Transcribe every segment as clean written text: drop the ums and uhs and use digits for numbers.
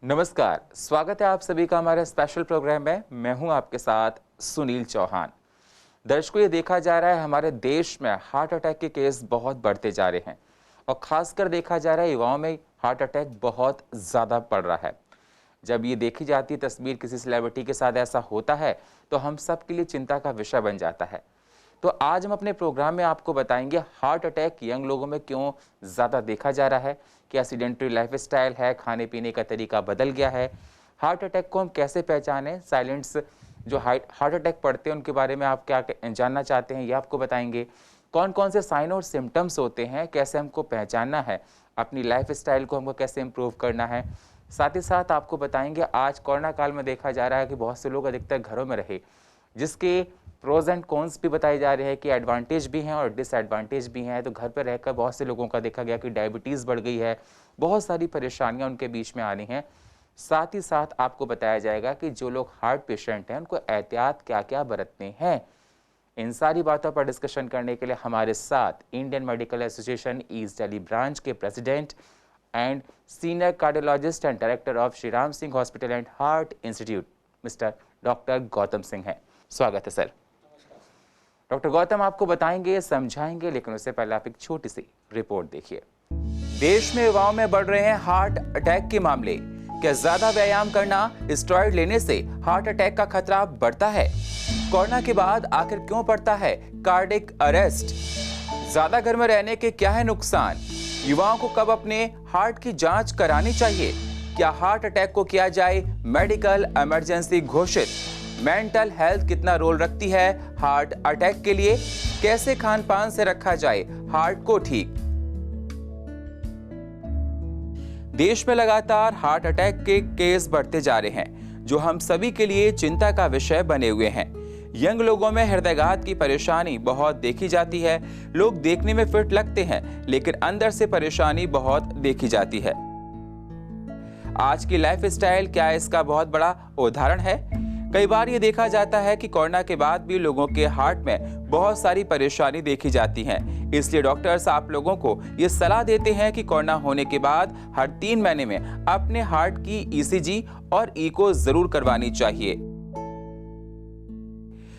नमस्कार, स्वागत है आप सभी का हमारे स्पेशल प्रोग्राम में। मैं हूं आपके साथ सुनील चौहान। दर्शकों, ये देखा जा रहा है हमारे देश में हार्ट अटैक के केस बहुत बढ़ते जा रहे हैं और खासकर देखा जा रहा है युवाओं में हार्ट अटैक बहुत ज़्यादा बढ़ रहा है। जब ये देखी जाती है तस्वीर किसी सेलिब्रिटी के साथ ऐसा होता है तो हम सब के लिए चिंता का विषय बन जाता है। तो आज हम अपने प्रोग्राम में आपको बताएंगे हार्ट अटैक यंग लोगों में क्यों ज़्यादा देखा जा रहा है, क्या एसिडेंटरी लाइफस्टाइल है, खाने पीने का तरीका बदल गया है, हार्ट अटैक को हम कैसे पहचानें, साइलेंट्स जो हार्ट अटैक पड़ते हैं उनके बारे में आप क्या जानना चाहते हैं ये आपको बताएंगे, कौन कौन से साइन और सिम्टम्स होते हैं, कैसे हमको पहचानना है, अपनी लाइफस्टाइल को हमको कैसे इम्प्रूव करना है। साथ ही साथ आपको बताएंगे आज कोरोना काल में देखा जा रहा है कि बहुत से लोग अधिकतर घरों में रहे, जिसके प्रोज एंड कॉन्स भी बताए जा रहे हैं कि एडवांटेज भी हैं और डिसएडवांटेज भी हैं। तो घर पर रहकर बहुत से लोगों का देखा गया कि डायबिटीज़ बढ़ गई है, बहुत सारी परेशानियां उनके बीच में आ रही हैं। साथ ही साथ आपको बताया जाएगा कि जो लोग हार्ट पेशेंट हैं उनको एहतियात क्या क्या बरतने हैं। इन सारी बातों पर डिस्कशन करने के लिए हमारे साथ Indian medical association east Delhi branch के president and senior cardiologist and director of Shri Ram Singh hospital and heart institute mister doctor Gautam Singh हैं। स्वागत है सर। डॉक्टर गौतम आपको बताएंगे, समझाएंगे, लेकिन उससे पहले आप एक छोटी सी रिपोर्ट देखिए। देश में युवाओं में बढ़ रहे हैं हार्ट अटैक के मामले। क्या ज्यादा व्यायाम करना, स्टेरॉइड लेने से हार्ट अटैक का खतरा बढ़ता है? कोरोना के बाद आखिर क्यों पड़ता है कार्डियक अरेस्ट? ज्यादा घर में रहने के क्या है नुकसान? युवाओं को कब अपने हार्ट की जांच करानी चाहिए? क्या हार्ट अटैक को किया जाए मेडिकल इमरजेंसी घोषित? मेंटल हेल्थ कितना रोल रखती है हार्ट अटैक के लिए? कैसे खान पान से रखा जाए हार्ट को ठीक? देश में लगातार हार्ट अटैक के केस बढ़ते जा रहे हैं, जो हम सभी के लिए चिंता का विषय बने हुए हैं। यंग लोगों में हृदयाघात की परेशानी बहुत देखी जाती है। लोग देखने में फिट लगते हैं, लेकिन अंदर से परेशानी बहुत देखी जाती है। आज की लाइफस्टाइल क्या इसका बहुत बड़ा उदाहरण है? कई बार ये देखा जाता है कि कोरोना के बाद भी लोगों के हार्ट में बहुत सारी परेशानी देखी जाती हैं। इसलिए डॉक्टर्स आप लोगों को ये सलाह देते हैं कि कोरोना होने के बाद हर 3 महीने में अपने हार्ट की ईसीजी और इको जरूर करवानी चाहिए।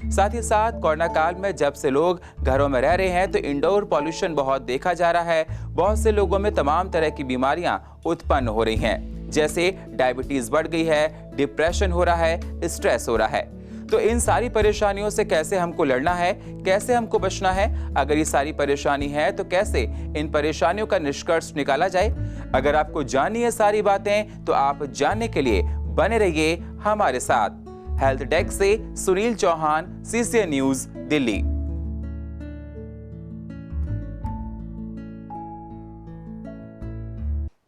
साथ ही साथ कोरोना काल में जब से लोग घरों में रह रहे हैं तो इंडोर पॉल्यूशन बहुत देखा जा रहा है। बहुत से लोगों में तमाम तरह की बीमारियां उत्पन्न हो रही हैं, जैसे डायबिटीज बढ़ गई है, डिप्रेशन हो रहा है, स्ट्रेस हो रहा है। तो इन सारी परेशानियों से कैसे हमको लड़ना है, कैसे हमको बचना है? अगर ये सारी परेशानी है तो कैसे इन परेशानियों का निष्कर्ष निकाला जाए? अगर आपको जाननी है सारी बातें तो आप जानने के लिए बने रहिए हमारे साथ। हेल्थ डेस्क से सुनील चौहान, सीसीएन न्यूज, दिल्ली।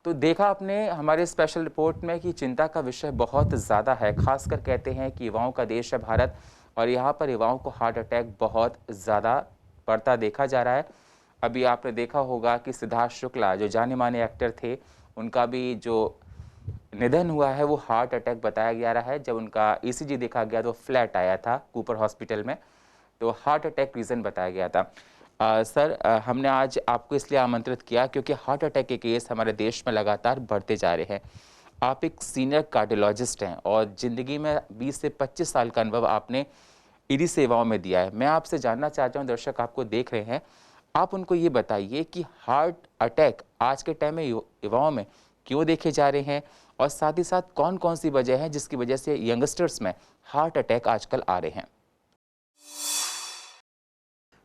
तो देखा आपने हमारे स्पेशल रिपोर्ट में कि चिंता का विषय बहुत ज़्यादा है। खासकर कहते हैं कि युवाओं का देश है भारत और यहाँ पर युवाओं को हार्ट अटैक बहुत ज़्यादा बढ़ता देखा जा रहा है। अभी आपने देखा होगा कि सिद्धार्थ शुक्ला जो जाने माने एक्टर थे, उनका भी जो निधन हुआ है वो हार्ट अटैक बताया जा रहा है। जब उनका ईसीजी देखा गया तो फ्लैट आया था कूपर हॉस्पिटल में, तो हार्ट अटैक रीज़न बताया गया था। सर, हमने आज आपको इसलिए आमंत्रित किया क्योंकि हार्ट अटैक के केस हमारे देश में लगातार बढ़ते जा रहे हैं। आप एक सीनियर कार्डियोलॉजिस्ट हैं और ज़िंदगी में 20 से 25 साल का अनुभव आपने इन्हीं सेवाओं में दिया है। मैं आपसे जानना चाहता हूं, दर्शक आपको देख रहे हैं, आप उनको ये बताइए कि हार्ट अटैक आज के टाइम में युवाओं में क्यों देखे जा रहे हैं और साथ ही साथ कौन कौन सी वजह है जिसकी वजह से यंगस्टर्स में हार्ट अटैक आजकल आ रहे हैं।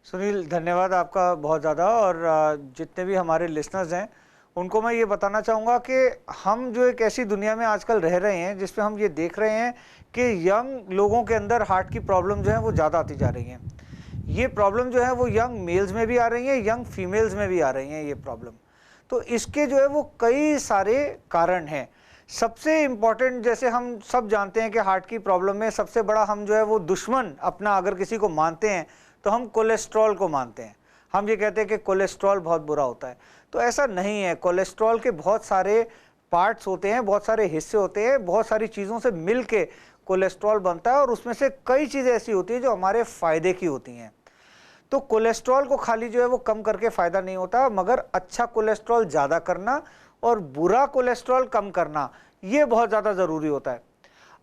सुनील, धन्यवाद आपका बहुत ज़्यादा। और जितने भी हमारे लिसनर्स हैं उनको मैं ये बताना चाहूँगा कि हम जो एक ऐसी दुनिया में आजकल रह रहे हैं जिसमें हम ये देख रहे हैं कि यंग लोगों के अंदर हार्ट की प्रॉब्लम जो है वो ज़्यादा आती जा रही हैं। ये प्रॉब्लम जो है वो यंग मेल्स में भी आ रही है, यंग फीमेल्स में भी आ रही हैं ये प्रॉब्लम। तो इसके जो है वो कई सारे कारण हैं। सबसे इम्पॉर्टेंट, जैसे हम सब जानते हैं कि हार्ट की प्रॉब्लम में सबसे बड़ा हम जो है वो दुश्मन अपना अगर किसी को मानते हैं तो हम कोलेस्ट्रॉल को मानते हैं। हम ये कहते हैं कि कोलेस्ट्रॉल बहुत बुरा होता है, तो ऐसा नहीं है। कोलेस्ट्रॉल के बहुत सारे पार्ट्स होते हैं, बहुत सारे हिस्से होते हैं, बहुत सारी चीज़ों से मिल के कोलेस्ट्रॉल बनता है और उसमें से कई चीज़ें ऐसी होती हैं जो हमारे फ़ायदे की होती हैं। तो कोलेस्ट्रॉल को खाली जो है वो कम करके फ़ायदा नहीं होता, मगर अच्छा कोलेस्ट्रॉल ज़्यादा करना और बुरा कोलेस्ट्रॉल कम करना, ये बहुत ज़्यादा ज़रूरी होता है।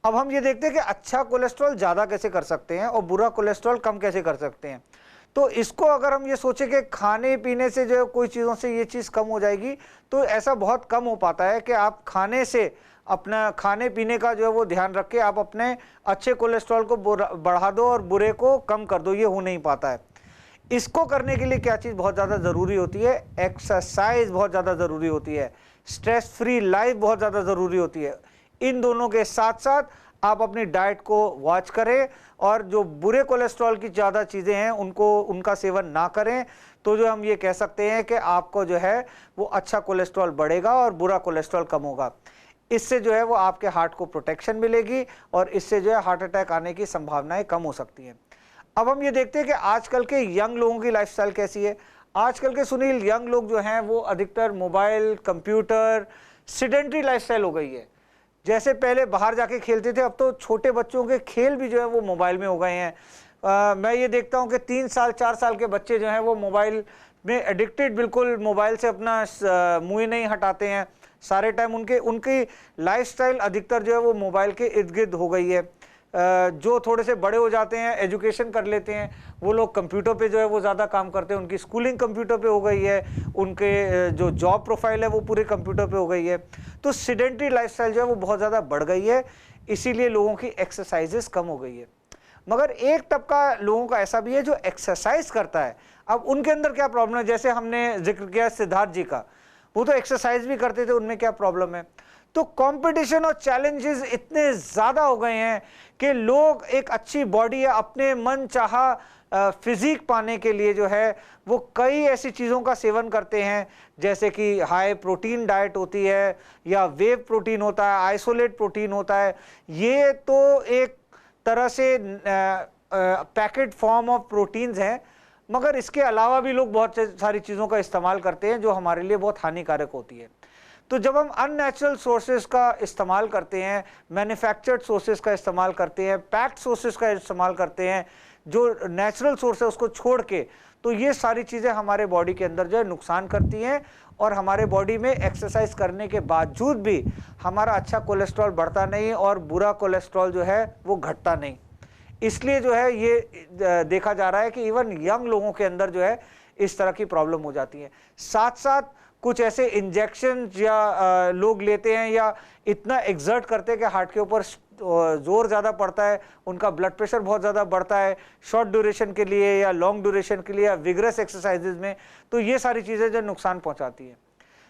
अब हम ये देखते हैं कि अच्छा कोलेस्ट्रॉल ज़्यादा कैसे कर सकते हैं और बुरा कोलेस्ट्रॉल कम कैसे कर सकते हैं। तो इसको अगर हम ये सोचें कि खाने पीने से जो है कोई चीज़ों से ये चीज़ कम हो जाएगी, तो ऐसा बहुत कम हो पाता है कि आप खाने से अपना खाने पीने का जो है वो ध्यान रख के आप अपने अच्छे कोलेस्ट्रॉल को बढ़ा दो और बुरे को कम कर दो, ये हो नहीं पाता है। इसको करने के लिए क्या चीज़ बहुत ज़्यादा ज़रूरी होती है? एक्सरसाइज बहुत ज़्यादा ज़रूरी होती है, स्ट्रेस फ्री लाइफ बहुत ज़्यादा ज़रूरी होती है। इन दोनों के साथ साथ आप अपनी डाइट को वॉच करें और जो बुरे कोलेस्ट्रॉल की ज़्यादा चीज़ें हैं उनका सेवन ना करें, तो जो हम ये कह सकते हैं कि आपको जो है वो अच्छा कोलेस्ट्रॉल बढ़ेगा और बुरा कोलेस्ट्रॉल कम होगा। इससे जो है वो आपके हार्ट को प्रोटेक्शन मिलेगी और इससे जो है हार्ट अटैक आने की संभावनाएं कम हो सकती हैं। अब हम ये देखते हैं कि आजकल के यंग लोगों की लाइफस्टाइल कैसी है। आजकल के सुनील यंग लोग जो हैं वो अधिकतर मोबाइल, कंप्यूटर, सिडेंट्री लाइफस्टाइल हो गई है। जैसे पहले बाहर जाके खेलते थे, अब तो छोटे बच्चों के खेल भी जो है वो मोबाइल में हो गए हैं। मैं ये देखता हूँ कि 3 साल 4 साल के बच्चे जो हैं वो मोबाइल में एडिक्टेड, बिल्कुल मोबाइल से अपना मुँह ही नहीं हटाते हैं। सारे टाइम उनकी लाइफस्टाइल अधिकतर जो है वो मोबाइल के इर्द गिर्द हो गई है। जो थोड़े से बड़े हो जाते हैं, एजुकेशन कर लेते हैं, वो लोग कंप्यूटर पे जो है वो ज़्यादा काम करते हैं, उनकी स्कूलिंग कंप्यूटर पे हो गई है, उनके जो जॉब प्रोफाइल है वो पूरे कंप्यूटर पे हो गई है। तो सिडेंट्री लाइफस्टाइल जो है वो बहुत ज़्यादा बढ़ गई है, इसीलिए लोगों की एक्सरसाइजेस कम हो गई है। मगर एक तबका लोगों का ऐसा भी है जो एक्सरसाइज करता है। अब उनके अंदर क्या प्रॉब्लम है? जैसे हमने जिक्र किया सिद्धार्थ जी का, वो तो एक्सरसाइज भी करते थे, उनमें क्या प्रॉब्लम है? तो कंपटीशन और चैलेंजेस इतने ज़्यादा हो गए हैं कि लोग एक अच्छी बॉडी या अपने मन चाहा फिजिक पाने के लिए जो है वो कई ऐसी चीज़ों का सेवन करते हैं, जैसे कि हाई प्रोटीन डाइट होती है या वेव प्रोटीन होता है, आइसोलेट प्रोटीन होता है। ये तो एक तरह से पैकेट फॉर्म ऑफ प्रोटीन्स हैं, मगर इसके अलावा भी लोग बहुत सारी चीज़ों का इस्तेमाल करते हैं जो हमारे लिए बहुत हानिकारक होती है। तो जब हम अननेचुरल सोर्सेज का इस्तेमाल करते हैं, मैन्युफैक्चर्ड सोर्सेज का इस्तेमाल करते हैं, पैक्ड सोर्सेज का इस्तेमाल करते हैं, जो नेचुरल सोर्स है उसको छोड़ के, तो ये सारी चीज़ें हमारे बॉडी के अंदर जो है नुकसान करती हैं और हमारे बॉडी में एक्सरसाइज करने के बावजूद भी हमारा अच्छा कोलेस्ट्रॉल बढ़ता नहीं और बुरा कोलेस्ट्रॉल जो है वो घटता नहीं। इसलिए जो है ये देखा जा रहा है कि इवन यंग लोगों के अंदर जो है इस तरह की प्रॉब्लम हो जाती है। साथ साथ कुछ ऐसे इंजेक्शन या लोग लेते हैं या इतना एक्सर्ट करते हैं कि हार्ट के ऊपर जोर ज़्यादा पड़ता है, उनका ब्लड प्रेशर बहुत ज़्यादा बढ़ता है शॉर्ट ड्यूरेशन के लिए या लॉन्ग ड्यूरेशन के लिए या विग्रस एक्सरसाइजेज में, तो ये सारी चीज़ें जो नुकसान पहुंचाती हैं।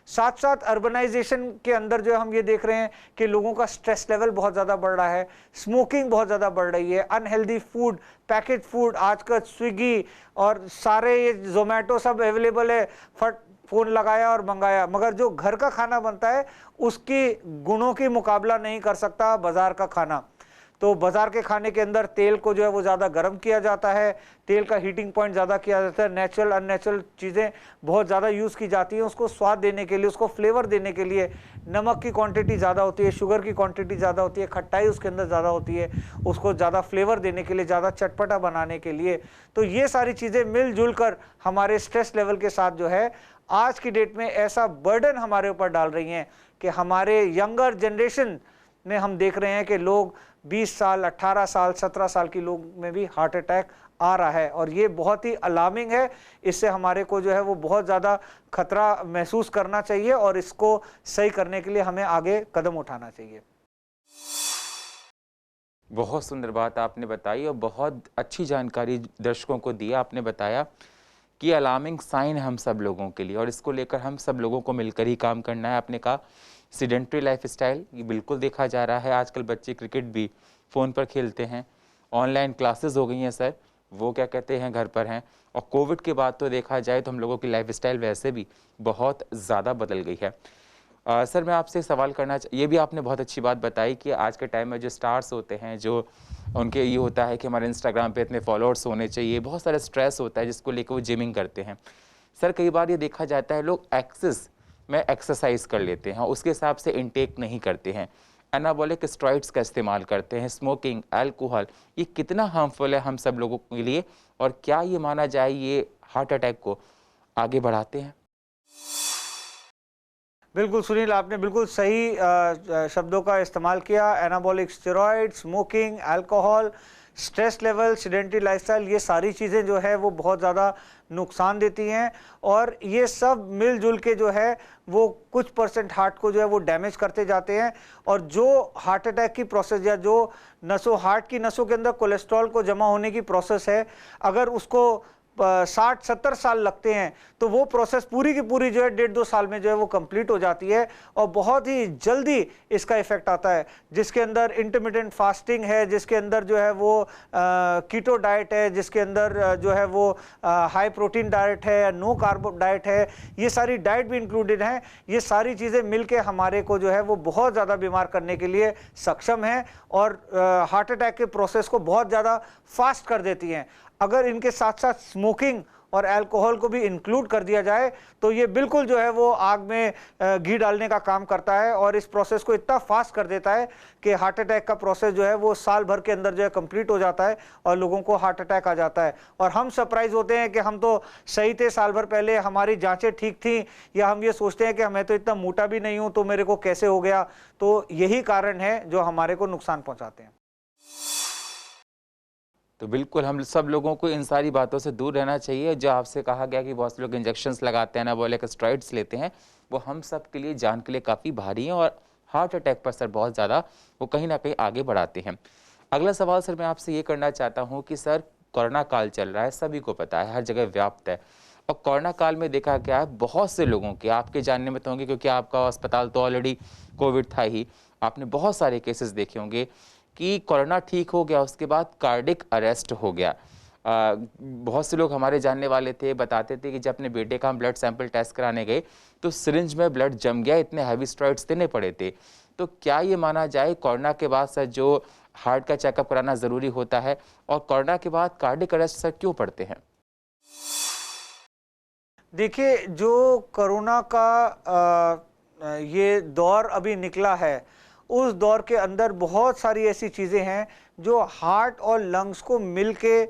साथ साथ अर्बनाइजेशन के अंदर जो हम ये देख रहे हैं कि लोगों का स्ट्रेस लेवल बहुत ज़्यादा बढ़ रहा है, स्मोकिंग बहुत ज़्यादा बढ़ रही है, अनहेल्दी फूड, पैकेट फूड, आजकल स्विगी और सारे ये जोमेटो सब अवेलेबल है, फट फ़ोन लगाया और मंगाया, मगर जो घर का खाना बनता है उसकी गुणों की मुकाबला नहीं कर सकता बाज़ार का खाना। तो बाज़ार के खाने के अंदर तेल को जो है वो ज़्यादा गर्म किया जाता है, तेल का हीटिंग पॉइंट ज़्यादा किया जाता है, नेचुरल अननेचुरल चीज़ें बहुत ज़्यादा यूज़ की जाती हैं उसको स्वाद देने के लिए, उसको फ्लेवर देने के लिए। नमक की क्वांटिटी ज़्यादा होती है, शुगर की क्वांटिटी ज़्यादा होती है, खट्टाई उसके अंदर ज़्यादा होती है, उसको ज़्यादा फ्लेवर देने के लिए, ज़्यादा चटपटा बनाने के लिए। तो ये सारी चीज़ें मिलजुल कर हमारे स्ट्रेस लेवल के साथ जो है आज की डेट में ऐसा बर्डन हमारे ऊपर डाल रही हैं कि हमारे यंगर जनरेशन में हम देख रहे हैं कि लोग 20 साल, 18 साल, 17 साल की लोग में भी हार्ट अटैक आ रहा है और ये बहुत ही अलार्मिंग है। इससे हमारे को जो है वो बहुत ज़्यादा खतरा महसूस करना चाहिए और इसको सही करने के लिए हमें आगे कदम उठाना चाहिए। बहुत सुंदर बात आपने बताई और बहुत अच्छी जानकारी दर्शकों को दी। आपने बताया कि अलार्मिंग साइन हम सब लोगों के लिए और इसको लेकर हम सब लोगों को मिलकर ही काम करना है। आपने कहा सीडेंट्री लाइफस्टाइल, ये बिल्कुल देखा जा रहा है। आजकल बच्चे क्रिकेट भी फ़ोन पर खेलते हैं, ऑनलाइन क्लासेस हो गई हैं सर, वो क्या कहते हैं घर पर हैं। और कोविड के बाद तो देखा जाए तो हम लोगों की लाइफस्टाइल वैसे भी बहुत ज़्यादा बदल गई है। सर मैं आपसे सवाल करना ये भी आपने बहुत अच्छी बात बताई कि आज के टाइम में जो स्टार्स होते हैं, जो उनके ये होता है कि हमारे इंस्टाग्राम पे इतने फॉलोअर्स होने चाहिए, बहुत सारा स्ट्रेस होता है जिसको लेकर वो जिमिंग करते हैं। सर कई बार ये देखा जाता है लोग एक्सेस में एक्सरसाइज कर लेते हैं, उसके हिसाब से इनटेक नहीं करते हैं, एनाबॉलिक स्टेरॉइड्स का इस्तेमाल करते हैं, स्मोकिंग, अल्कोहल, ये कितना हार्मफुल है हम सब लोगों के लिए और क्या ये माना जाए ये हार्ट अटैक को आगे बढ़ाते हैं? बिल्कुल सुनील, आपने बिल्कुल सही शब्दों का इस्तेमाल किया। Anabolic steroid, smoking, alcohol, stress level, sedentary lifestyle, ये सारी चीज़ें जो है वो बहुत ज़्यादा नुकसान देती हैं और ये सब मिलजुल के जो है वो कुछ परसेंट हार्ट को जो है वो डैमेज करते जाते हैं। और जो हार्ट अटैक की प्रोसेस या जो हार्ट की नसों के अंदर कोलेस्ट्रॉल को जमा होने की प्रोसेस है, अगर उसको 60-70 साल लगते हैं तो वो प्रोसेस पूरी की पूरी जो है 1.5-2 साल में जो है वो कंप्लीट हो जाती है और बहुत ही जल्दी इसका इफेक्ट आता है, जिसके अंदर इंटरमिटेंट फास्टिंग है, जिसके अंदर जो है वो कीटो डाइट है, जिसके अंदर जो है वो हाई प्रोटीन डाइट है, नो कार्ब डाइट है, ये सारी डाइट भी इंक्लूडेड हैं। ये सारी चीज़ें मिलके हमारे को जो है वो बहुत ज़्यादा बीमार करने के लिए सक्षम है और हार्ट अटैक के प्रोसेस को बहुत ज़्यादा फास्ट कर देती हैं। अगर इनके साथ साथ स्मोकिंग और अल्कोहल को भी इंक्लूड कर दिया जाए तो ये बिल्कुल जो है वो आग में घी डालने का काम करता है और इस प्रोसेस को इतना फास्ट कर देता है कि हार्ट अटैक का प्रोसेस जो है वो साल भर के अंदर जो है कंप्लीट हो जाता है और लोगों को हार्ट अटैक आ जाता है। और हम सरप्राइज होते हैं कि हम तो सही थे, साल भर पहले हमारी जांचें ठीक थी, या हम ये सोचते हैं कि मैं तो इतना मोटा भी नहीं हूं तो मेरे को कैसे हो गया। तो यही कारण है जो हमारे को नुकसान पहुंचाते हैं। तो बिल्कुल हम सब लोगों को इन सारी बातों से दूर रहना चाहिए। जो आपसे कहा गया कि बहुत से लोग इंजेक्शंस लगाते हैं, एनाबॉलिक स्टेरॉइड्स लेते हैं, वो हम सब के लिए जान के लिए काफ़ी भारी हैं और हार्ट अटैक पर सर बहुत ज़्यादा वो कहीं ना कहीं आगे बढ़ाते हैं। अगला सवाल सर मैं आपसे ये करना चाहता हूँ कि सर कोरोना काल चल रहा है, सभी को पता है, हर जगह व्याप्त है और कोरोना काल में देखा गया है बहुत से लोगों के, आपके जानने में तो होंगे क्योंकि आपका अस्पताल तो ऑलरेडी कोविड था ही, आपने बहुत सारे केसेस देखे होंगे कि कोरोना ठीक हो गया उसके बाद कार्डिक अरेस्ट हो गया। बहुत से लोग हमारे जानने वाले थे, बताते थे कि जब अपने बेटे का हम ब्लड सैंपल टेस्ट कराने गए तो सिरिंज में ब्लड जम गया, इतने हैवी स्टेरॉइड्स देने पड़े थे। तो क्या ये माना जाए कोरोना के बाद सर जो हार्ट का चेकअप कराना ज़रूरी होता है और कोरोना के बाद कार्डिक अरेस्ट सर क्यों पड़ते हैं? देखिए, जो कोरोना का ये दौर अभी निकला है, उस दौर के अंदर बहुत सारी ऐसी चीज़ें हैं जो हार्ट और लंग्स को मिलके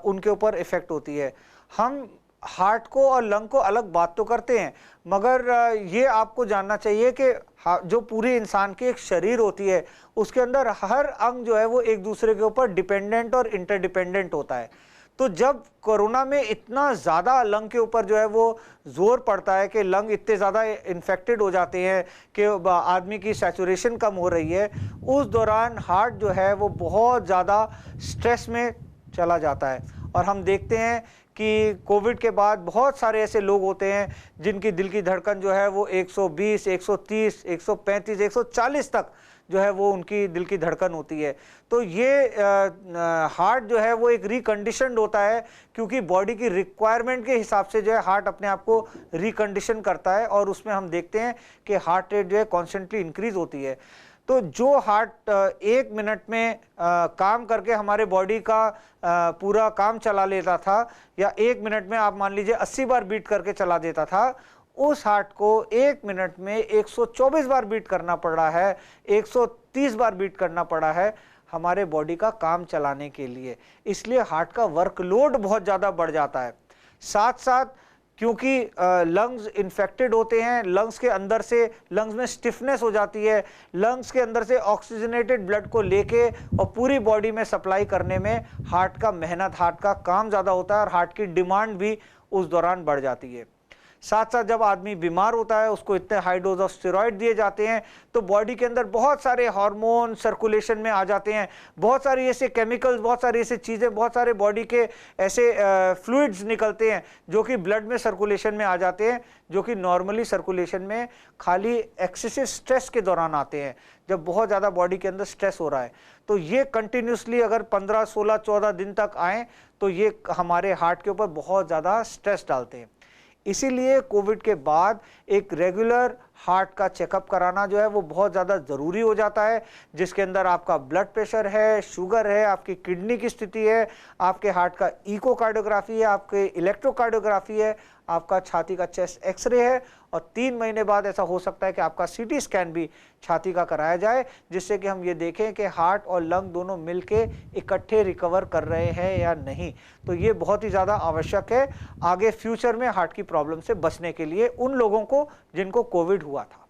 उनके ऊपर इफ़ेक्ट होती है। हम हार्ट को और लंग को अलग बात तो करते हैं, मगर ये आपको जानना चाहिए कि जो पूरे इंसान की एक शरीर होती है, उसके अंदर हर अंग जो है वो एक दूसरे के ऊपर डिपेंडेंट और इंटरडिपेंडेंट होता है। तो जब कोरोना में इतना ज़्यादा लंग के ऊपर जो है वो ज़ोर पड़ता है कि लंग इतने ज़्यादा इन्फेक्टेड हो जाते हैं कि आदमी की सैचुरेशन कम हो रही है, उस दौरान हार्ट जो है वो बहुत ज़्यादा स्ट्रेस में चला जाता है। और हम देखते हैं कि कोविड के बाद बहुत सारे ऐसे लोग होते हैं जिनकी दिल की धड़कन जो है वो 120, 130, 135, 140 तक जो है वो उनकी दिल की धड़कन होती है। तो ये हार्ट जो है वो एक रिकंडीशनड होता है, क्योंकि बॉडी की रिक्वायरमेंट के हिसाब से जो है हार्ट अपने आप को रिकंडीशन करता है और उसमें हम देखते हैं कि हार्ट रेट जो है कॉन्स्टेंटली इंक्रीज होती है। तो जो हार्ट 1 मिनट में काम करके हमारे बॉडी का पूरा काम चला लेता था, या 1 मिनट में आप मान लीजिए 80 बार बीट करके चला देता था, उस हार्ट को 1 मिनट में 124 बार बीट करना पड़ रहा है, 130 बार बीट करना पड़ा है हमारे बॉडी का काम चलाने के लिए। इसलिए हार्ट का वर्कलोड बहुत ज़्यादा बढ़ जाता है। साथ साथ क्योंकि लंग्स इन्फेक्टेड होते हैं, लंग्स के अंदर से लंग्स में स्टिफनेस हो जाती है, लंग्स के अंदर से ऑक्सीजनेटेड ब्लड को लेके और पूरी बॉडी में सप्लाई करने में हार्ट का मेहनत, हार्ट का काम ज़्यादा होता है और हार्ट की डिमांड भी उस दौरान बढ़ जाती है। साथ साथ जब आदमी बीमार होता है, उसको इतने हाई डोज ऑफ स्टेरॉइड दिए जाते हैं तो बॉडी के अंदर बहुत सारे हार्मोन सर्कुलेशन में आ जाते हैं, बहुत सारी ऐसे केमिकल्स, बहुत सारी ऐसी चीज़ें, बहुत सारे बॉडी के ऐसे फ्लूइड्स निकलते हैं जो कि ब्लड में सर्कुलेशन में आ जाते हैं, जो कि नॉर्मली सर्कुलेशन में खाली एक्सेसिव स्ट्रेस के दौरान आते हैं, जब बहुत ज़्यादा बॉडी के अंदर स्ट्रेस हो रहा है। तो ये कंटिन्यूसली अगर 15, 16, 14 दिन तक आएँ तो ये हमारे हार्ट के ऊपर बहुत ज़्यादा स्ट्रेस डालते हैं। इसीलिए कोविड के बाद एक रेगुलर हार्ट का चेकअप कराना जो है वो बहुत ज़्यादा ज़रूरी हो जाता है, जिसके अंदर आपका ब्लड प्रेशर है, शुगर है, आपकी किडनी की स्थिति है, आपके हार्ट का इकोकार्डियोग्राफी है, आपके इलेक्ट्रोकार्डियोग्राफी है, आपका छाती का चेस्ट एक्सरे है, और 3 महीने बाद ऐसा हो सकता है कि आपका सीटी स्कैन भी छाती का कराया जाए, जिससे कि हम ये देखें कि हार्ट और लंग दोनों मिलके इकट्ठे रिकवर कर रहे हैं या नहीं। तो ये बहुत ही ज़्यादा आवश्यक है आगे फ्यूचर में हार्ट की प्रॉब्लम से बचने के लिए उन लोगों को जिनको कोविड हुआ था।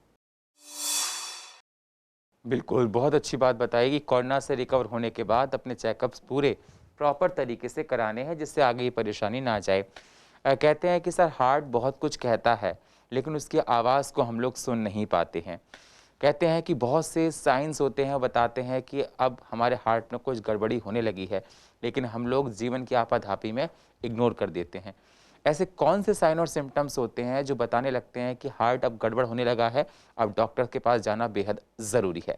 बिल्कुल, बहुत अच्छी बात बताई कि कोरोना से रिकवर होने के बाद अपने चेकअप्स पूरे प्रॉपर तरीके से कराने हैं, जिससे आगे ये परेशानी ना जाए। कहते हैं कि सर हार्ट बहुत कुछ कहता है, लेकिन उसकी आवाज़ को हम लोग सुन नहीं पाते हैं। कहते हैं कि बहुत से साइंस होते हैं, बताते हैं कि अब हमारे हार्ट में कुछ गड़बड़ी होने लगी है, लेकिन हम लोग जीवन की आपाधापी में इग्नोर कर देते हैं। ऐसे कौन से साइन और सिम्टम्स होते हैं जो बताने लगते हैं कि हार्ट अब गड़बड़ होने लगा है, अब डॉक्टर के पास जाना बेहद ज़रूरी है?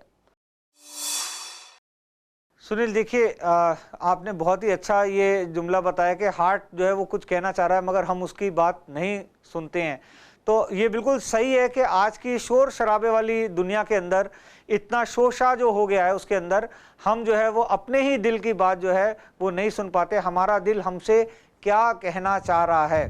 सुनील देखिए, आपने बहुत ही अच्छा ये जुमला बताया कि हार्ट जो है वो कुछ कहना चाह रहा है मगर हम उसकी बात नहीं सुनते हैं। तो ये बिल्कुल सही है कि आज की शोर शराबे वाली दुनिया के अंदर इतना शोशा जो हो गया है, उसके अंदर हम जो है वो अपने ही दिल की बात जो है वो नहीं सुन पाते। हमारा दिल हमसे क्या कहना चाह रहा है,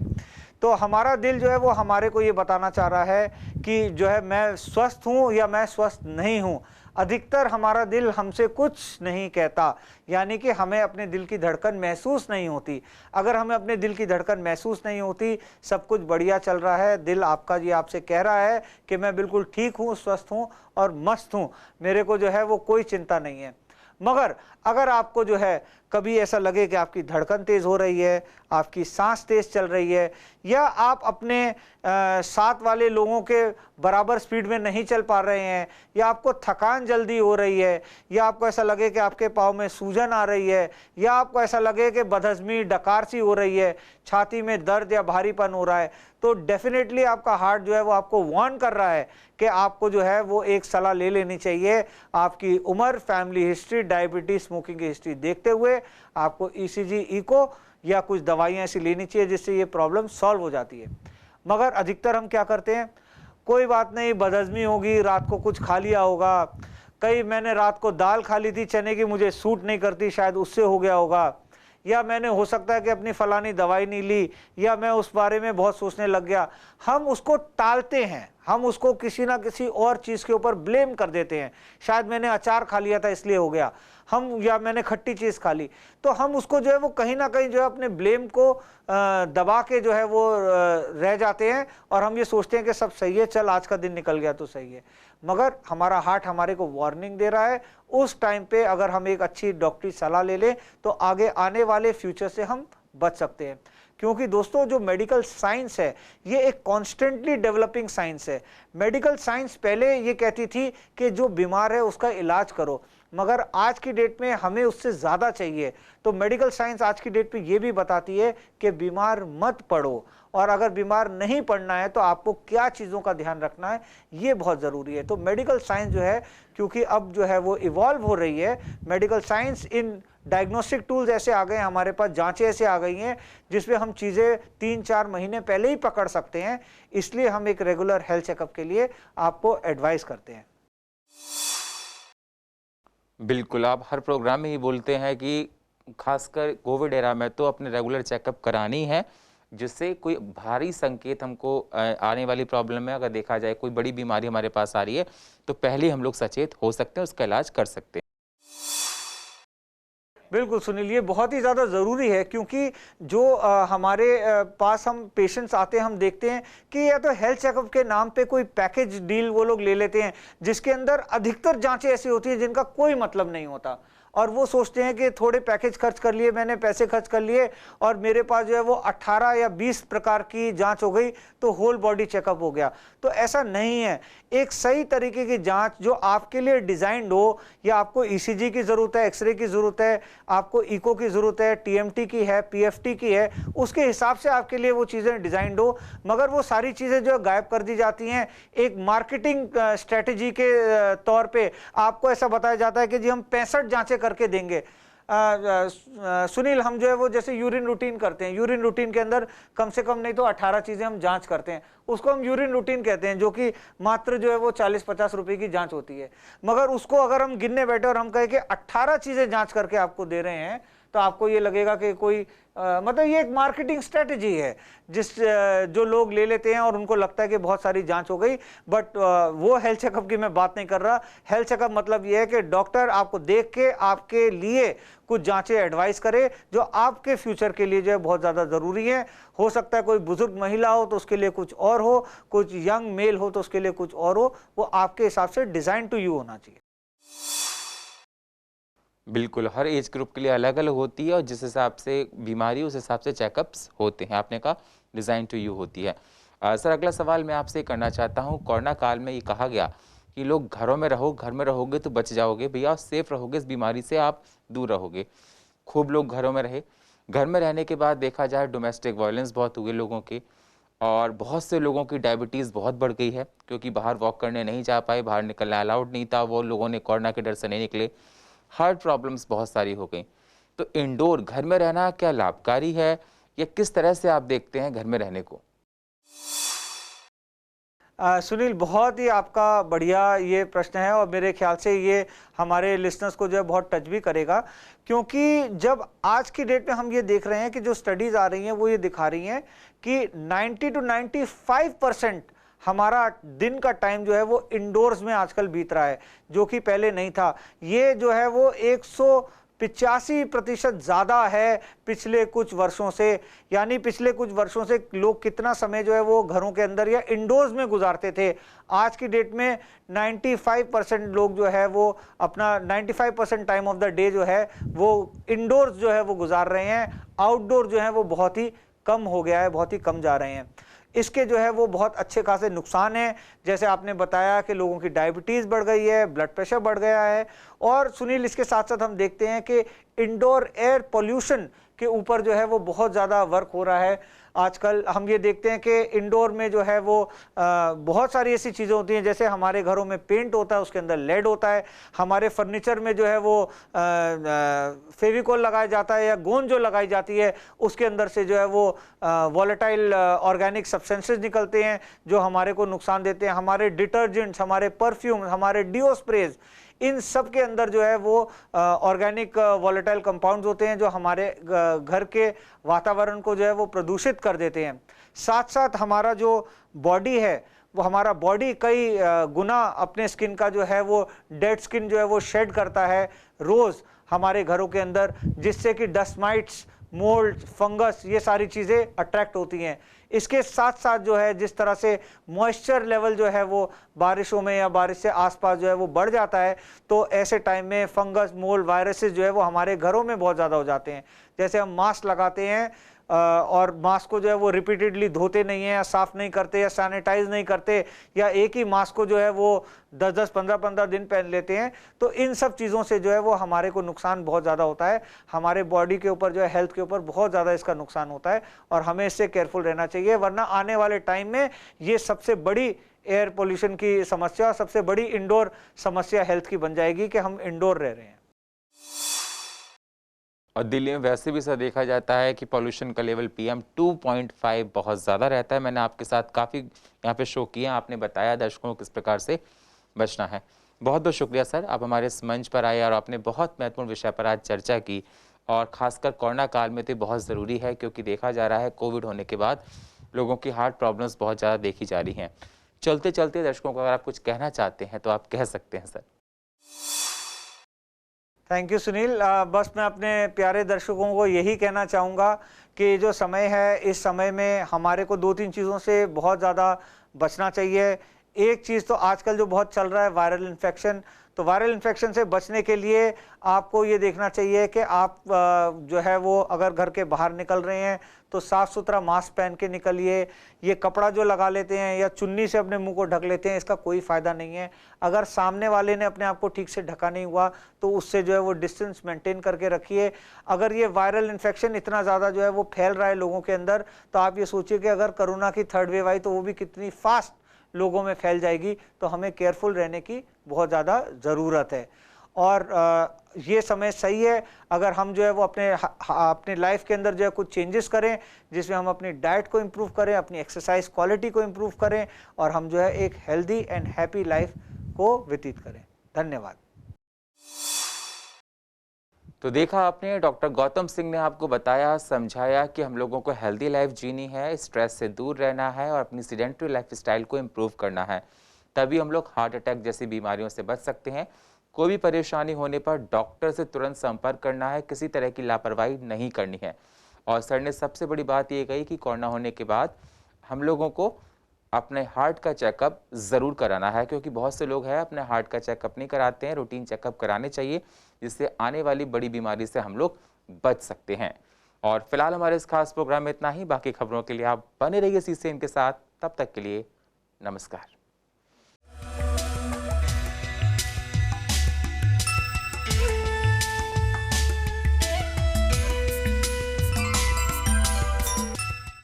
तो हमारा दिल जो है वो हमारे को ये बताना चाह रहा है कि जो है मैं स्वस्थ हूँ या मैं स्वस्थ नहीं हूँ। अधिकतर हमारा दिल हमसे कुछ नहीं कहता, यानी कि हमें अपने दिल की धड़कन महसूस नहीं होती। अगर हमें अपने दिल की धड़कन महसूस नहीं होती, सब कुछ बढ़िया चल रहा है, दिल आपका ये आपसे कह रहा है कि मैं बिल्कुल ठीक हूँ, स्वस्थ हूँ और मस्त हूँ, मेरे को जो है वो कोई चिंता नहीं है। मगर अगर आपको जो है कभी ऐसा लगे कि आपकी धड़कन तेज़ हो रही है, आपकी सांस तेज़ चल रही है, या आप अपने साथ वाले लोगों के बराबर स्पीड में नहीं चल पा रहे हैं, या आपको थकान जल्दी हो रही है, या आपको ऐसा लगे कि आपके पाँव में सूजन आ रही है, या आपको ऐसा लगे कि बदहज़मी डकार सी हो रही है, छाती में दर्द या भारीपन हो रहा है, तो डेफिनेटली आपका हार्ट जो है वो आपको वार्न कर रहा है कि आपको जो है वो एक सलाह ले लेनी चाहिए। आपकी उम्र, फैमिली हिस्ट्री, डायबिटीज, स्मोकिंग की हिस्ट्री देखते हुए आपको ईसीजी, इको या कुछ दवाइयाँ ऐसी लेनी चाहिए जिससे ये प्रॉब्लम सॉल्व हो जाती है। मगर अधिकतर हम क्या करते हैं, कोई बात नहीं, बदहज़मी होगी, रात को कुछ खा लिया होगा, कई मैंने रात को दाल खा ली थी चने की, मुझे सूट नहीं करती, शायद उससे हो गया होगा, या मैंने हो सकता है कि अपनी फलानी दवाई नहीं ली, या मैं उस बारे में बहुत सोचने लग गया। हम उसको टालते हैं, हम उसको किसी ना किसी और चीज़ के ऊपर ब्लेम कर देते हैं। शायद मैंने अचार खा लिया था इसलिए हो गया, या मैंने खट्टी चीज़ खा ली, तो हम उसको जो है वो कहीं ना कहीं जो है अपने ब्लेम को दबा के जो है वो रह जाते हैं, और हम ये सोचते हैं कि सब सही है, चल आज का दिन निकल गया तो सही है। मगर हमारा हार्ट हमारे को वार्निंग दे रहा है। उस टाइम पे अगर हम एक अच्छी डॉक्टरी सलाह ले लें तो आगे आने वाले फ्यूचर से हम बच सकते हैं। क्योंकि दोस्तों, जो मेडिकल साइंस है ये एक कॉन्स्टेंटली डेवलपिंग साइंस है। मेडिकल साइंस पहले ये कहती थी कि जो बीमार है उसका इलाज करो, मगर आज की डेट में हमें उससे ज़्यादा चाहिए। तो मेडिकल साइंस आज की डेट पे ये भी बताती है कि बीमार मत पड़ो, और अगर बीमार नहीं पड़ना है तो आपको क्या चीज़ों का ध्यान रखना है, ये बहुत ज़रूरी है। तो मेडिकल साइंस जो है, क्योंकि अब जो है वो इवॉल्व हो रही है, medical science in diagnostic tools ऐसे आ गए हैं, हमारे पास जांचें ऐसे आ गई हैं जिसमें हम चीज़ें 3-4 महीने पहले ही पकड़ सकते हैं। इसलिए हम एक रेगुलर हेल्थ चेकअप के लिए आपको एडवाइस करते हैं। बिल्कुल, आप हर प्रोग्राम में ही बोलते हैं कि खासकर कोविड एरा में तो अपने रेगुलर चेकअप करानी है, जिससे कोई भारी संकेत हमको आने वाली प्रॉब्लम में अगर देखा जाए, कोई बड़ी बीमारी हमारे पास आ रही है, तो पहले ही हम लोग सचेत हो सकते हैं, उसका इलाज कर सकते हैं। बिल्कुल सुनील, ये बहुत ही ज़्यादा ज़रूरी है, क्योंकि जो हमारे पास हम पेशेंट्स आते हैं, हम देखते हैं कि या तो हेल्थ चेकअप के नाम पे कोई पैकेज डील वो लोग ले लेते हैं, जिसके अंदर अधिकतर जांचें ऐसी होती हैं जिनका कोई मतलब नहीं होता, और वो सोचते हैं कि थोड़े पैकेज खर्च कर लिए, मैंने पैसे खर्च कर लिए और मेरे पास जो है वो 18 या 20 प्रकार की जांच हो गई तो होल बॉडी चेकअप हो गया। तो ऐसा नहीं है। एक सही तरीके की जांच जो आपके लिए डिज़ाइंड हो, या आपको ईसीजी की ज़रूरत है, एक्सरे की ज़रूरत है, आपको इको की ज़रूरत है, टीएमटी की है, पीएफटी की है, उसके हिसाब से आपके लिए वो चीज़ें डिज़ाइंड हो। मगर वो सारी चीज़ें जो गायब कर दी जाती हैं एक मार्केटिंग स्ट्रेटजी के तौर पे। आपको ऐसा बताया जाता है कि जी हम 65 जांचें करके देंगे। सुनील, हम जो है वो जैसे यूरिन रूटीन करते हैं, यूरिन रूटीन के अंदर कम से कम नहीं तो 18 चीज़ें हम जांच करते हैं, उसको हम यूरिन रूटीन कहते हैं, जो कि मात्र जो है वो 40-50 रुपए की जांच होती है। मगर उसको अगर हम गिनने बैठे और हम कहें कि 18 चीज़ें जांच करके आपको दे रहे हैं, तो आपको ये लगेगा कि कोई मतलब ये एक मार्केटिंग स्ट्रेटजी है जो लोग ले लेते हैं और उनको लगता है कि बहुत सारी जांच हो गई, बट वो हेल्थ चेकअप की मैं बात नहीं कर रहा। हेल्थ चेकअप मतलब ये है कि डॉक्टर आपको देख के आपके लिए कुछ जांचें एडवाइस करे जो आपके फ्यूचर के लिए जो है बहुत ज़्यादा ज़रूरी है। हो सकता है कोई बुजुर्ग महिला हो तो उसके लिए कुछ और हो, कुछ यंग मेल हो तो उसके लिए कुछ और हो, वो आपके हिसाब से डिज़ाइन टू यू होना चाहिए। बिल्कुल, हर एज ग्रुप के लिए अलग-अलग होती है और जिस हिसाब से बीमारी उस हिसाब से चेकअप्स होते हैं। आपने कहा डिज़ाइन टू यू होती है। सर अगला सवाल मैं आपसे करना चाहता हूँ, कोरोना काल में ये कहा गया कि लोग घरों में रहो, घर में रहोगे तो बच जाओगे भैया, सेफ रहोगे, इस बीमारी से आप दूर रहोगे। खूब लोग घरों में रहे। घर में रहने के बाद देखा जाए डोमेस्टिक वायलेंस बहुत हुए लोगों के और बहुत से लोगों की डायबिटीज़ बहुत बढ़ गई है क्योंकि बाहर वॉक करने नहीं जा पाए, बाहर निकलना अलाउड नहीं था, वो लोगों ने कोरोना के डर से नहीं निकले। हार्ट प्रॉब्लम्स बहुत सारी हो गई। तो इंडोर घर में रहना क्या लाभकारी है या किस तरह से आप देखते हैं घर में रहने को? सुनील, बहुत ही आपका बढ़िया ये प्रश्न है और मेरे ख्याल से ये हमारे लिसनर्स को जो है बहुत टच भी करेगा, क्योंकि जब आज की डेट में हम ये देख रहे हैं कि जो स्टडीज़ आ रही हैं वो ये दिखा रही हैं कि 90 to 95% हमारा दिन का टाइम जो है वो इंडोर्स में आजकल बीत रहा है, जो कि पहले नहीं था। ये जो है वो 185% ज़्यादा है पिछले कुछ वर्षों से। यानी पिछले कुछ वर्षों से लोग कितना समय जो है वो घरों के अंदर या इंडोर्स में गुजारते थे, आज की डेट में 95% लोग जो है वो अपना 95% टाइम ऑफ द डे जो है वो इंडोर्स जो है वो गुजार रहे हैं। आउटडोर जो है वो बहुत ही कम हो गया है, बहुत ही कम जा रहे हैं। इसके जो है वो बहुत अच्छे खासे नुकसान हैं, जैसे आपने बताया कि लोगों की डायबिटीज़ बढ़ गई है, ब्लड प्रेशर बढ़ गया है। और सुनील, इसके साथ साथ हम देखते हैं कि इंडोर एयर पोल्यूशन के ऊपर जो है वो बहुत ज़्यादा वर्क हो रहा है। आजकल हम ये देखते हैं कि इंडोर में जो है वो बहुत सारी ऐसी चीज़ें होती हैं, जैसे हमारे घरों में पेंट होता है, उसके अंदर लेड होता है। हमारे फर्नीचर में जो है वो फेविकोल लगाया जाता है या गोंद जो लगाई जाती है, उसके अंदर से जो है वो वॉलेटाइल ऑर्गेनिक सब्सटेंसेस निकलते हैं जो हमारे को नुकसान देते हैं। हमारे डिटर्जेंट्स, हमारे परफ्यूम, हमारे डिओ स्प्रेज, इन सब के अंदर जो है वो ऑर्गेनिक वॉलेटाइल कंपाउंड्स होते हैं जो हमारे घर के वातावरण को जो है वो प्रदूषित कर देते हैं। साथ साथ हमारा जो बॉडी है वो हमारा बॉडी कई गुना अपने स्किन का जो है वो डेड स्किन जो है वो शेड करता है रोज़ हमारे घरों के अंदर, जिससे कि डस्ट माइट्स, मोल्ड, फंगस, ये सारी चीज़ें अट्रैक्ट होती हैं। इसके साथ साथ जो है जिस तरह से मॉइस्चर लेवल जो है वो बारिशों में या बारिश से आसपास जो है वो बढ़ जाता है, तो ऐसे टाइम में फंगस, मोल्ड, वायरसेस जो है वो हमारे घरों में बहुत ज़्यादा हो जाते हैं। जैसे हम मास्क लगाते हैं और मास्क को जो है वो रिपीटेडली धोते नहीं हैं या साफ़ नहीं करते या सैनिटाइज नहीं करते, या एक ही मास्क को जो है वो 10-10, 15-15 दिन पहन लेते हैं, तो इन सब चीज़ों से जो है वो हमारे को नुकसान बहुत ज़्यादा होता है। हमारे बॉडी के ऊपर जो है, हेल्थ के ऊपर बहुत ज़्यादा इसका नुकसान होता है और हमें इससे केयरफुल रहना चाहिए, वरना आने वाले टाइम में ये सबसे बड़ी एयर पोल्यूशन की समस्या, सबसे बड़ी इंडोर समस्या हेल्थ की बन जाएगी कि हम इंडोर रह रहे हैं। और दिल्ली में वैसे भी सर देखा जाता है कि पॉल्यूशन का लेवल PM 2.5 बहुत ज़्यादा रहता है। मैंने आपके साथ काफ़ी यहाँ पे शो किया, आपने बताया दर्शकों को किस प्रकार से बचना है। बहुत बहुत शुक्रिया सर, आप हमारे इस मंच पर आए और आपने बहुत महत्वपूर्ण विषय पर आज चर्चा की और ख़ासकर कोरोना काल में तो बहुत ज़रूरी है, क्योंकि देखा जा रहा है कोविड होने के बाद लोगों की हार्ट प्रॉब्लम्स बहुत ज़्यादा देखी जा रही हैं। चलते चलते दर्शकों को अगर आप कुछ कहना चाहते हैं तो आप कह सकते हैं सर। Thank you Sunil. बस मैं अपने प्यारे दर्शकों को यही कहना चाहूँगा कि जो समय है, इस समय में हमारे को 2-3 चीज़ों से बहुत ज़्यादा बचना चाहिए। एक चीज़ तो आजकल जो बहुत चल रहा है, वायरल इन्फेक्शन। तो वायरल इन्फेक्शन से बचने के लिए आपको ये देखना चाहिए कि आप जो है वो अगर घर के बाहर निकल रहे हैं तो साफ़ सुथरा मास्क पहन के निकलिए। ये कपड़ा जो लगा लेते हैं या चुन्नी से अपने मुंह को ढक लेते हैं, इसका कोई फ़ायदा नहीं है। अगर सामने वाले ने अपने आप को ठीक से ढका नहीं हुआ तो उससे जो है वो डिस्टेंस मेंटेन करके रखिए। अगर ये वायरल इन्फेक्शन इतना ज़्यादा जो है वो फैल रहा है लोगों के अंदर, तो आप ये सोचिए कि अगर कोरोना की 3rd वेव आई तो वो भी कितनी फास्ट लोगों में फैल जाएगी। तो हमें केयरफुल रहने की बहुत ज़्यादा ज़रूरत है और ये समय सही है अगर हम जो है वो अपने लाइफ के अंदर जो है कुछ चेंजेस करें, जिसमें हम अपनी डाइट को इम्प्रूव करें, अपनी एक्सरसाइज क्वालिटी को इम्प्रूव करें और हम जो है एक हेल्दी एंड हैप्पी लाइफ को व्यतीत करें। धन्यवाद। तो देखा आपने, डॉक्टर गौतम सिंह ने आपको बताया, समझाया कि हम लोगों को हेल्दी लाइफ जीनी है, स्ट्रेस से दूर रहना है और अपनी सीडेंटरी लाइफस्टाइल को इम्प्रूव करना है। तभी हम लोग हार्ट अटैक जैसी बीमारियों से बच सकते हैं। कोई भी परेशानी होने पर डॉक्टर से तुरंत संपर्क करना है, किसी तरह की लापरवाही नहीं करनी है। और सर ने सबसे बड़ी बात ये कही कि कोरोना होने के बाद हम लोगों को अपने हार्ट का चेकअप ज़रूर कराना है, क्योंकि बहुत से लोग हैं अपने हार्ट का चेकअप नहीं कराते हैं। रूटीन चेकअप कराने चाहिए, जिससे आने वाली बड़ी बीमारी से हम लोग बच सकते हैं। और फिलहाल हमारे इस खास प्रोग्राम में इतना ही। बाकी खबरों के लिए आप बने रहिए CCN के साथ। तब तक के लिए नमस्कार।